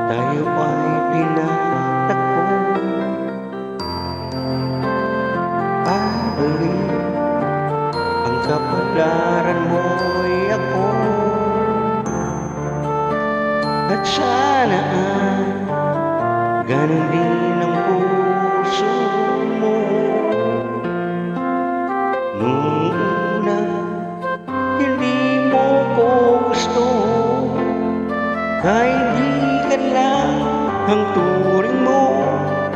tayo ay tinatakbo. Pabalik, ang kapalaran mo'y ako. At sana ay ganun din ang puso mo. Nung una, hindi mo ko gusto, kaibigan lang ang turing mo.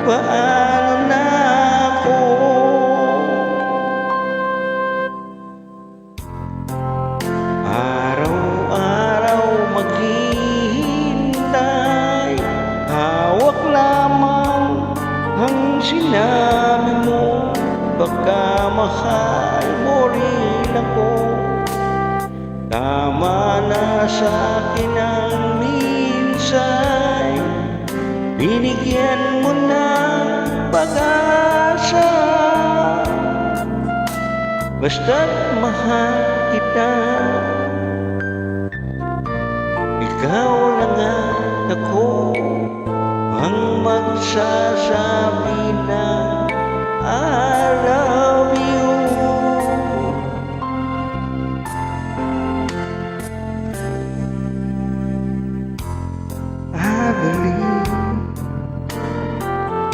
Paano na ako? Araw-araw maghihintay, hawak lamang ang sinabi mo. Baka mahal mo rin ako. Tama na sa'kin ang minsan, binigyan mo ng pag-asa. Basta't mahal kita, ikaw lang at ako ang magsasabi na I love you. I believe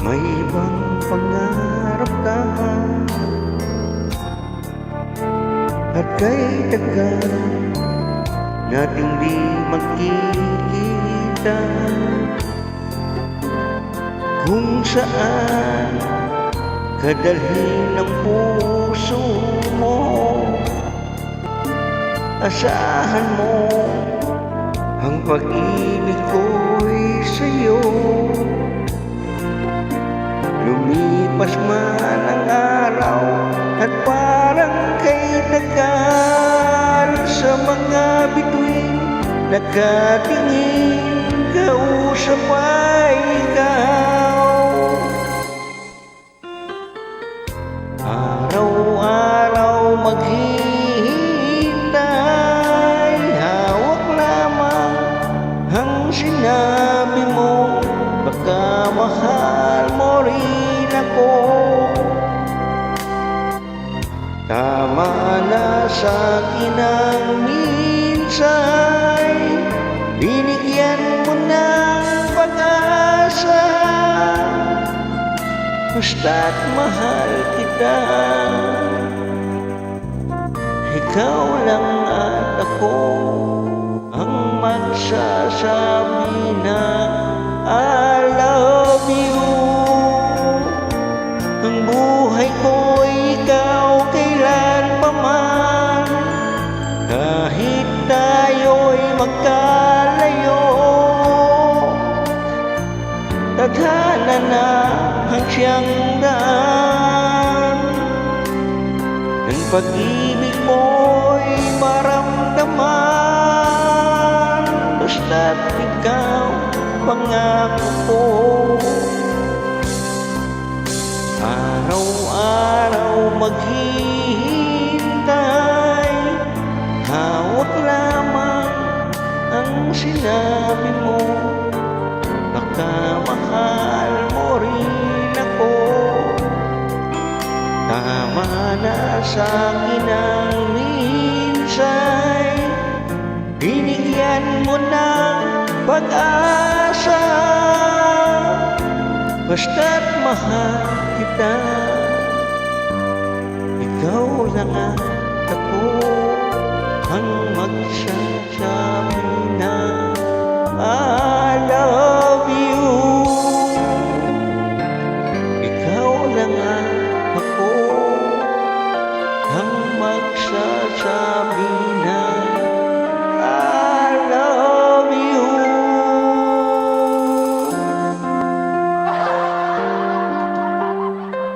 may ibang pangarap ka, at kay tagal nating di magkikita, kung saan kadalhin ng puso mo. Asahan mo ang pag-ibig ko'y sa'yo. Lumipas man ang araw at parang kay tagal, sa mga bituin nakatingin, kausap ay ikaw. Araw-araw maghihintay, hawak lamang ang sinabi mo. Baka mahal mo rin ako. Tama na sa'kin ang minsan, binigyan mo ng pag-asa. Basta't mahal kita, ikaw lang at ako ang magsasabi na I love you. Ang buhay ko'y ikaw kailan pa man, kahit tayo'y magkalayo. Tadhana na ang siyang daan, ng pag-ibig mo'y maramdaman. Basta't ikaw pangako ko. Araw-araw maghihintay, hawak lamang ang sinabi mo. Baka mahal mo rin ako. Tama na sa'kin ang minsan, binigyan mo ng pag-asa. Basta't mahal kita, ikaw lang at ako ang magsasabi na I love you. Ikaw lang at ako ang magsasabi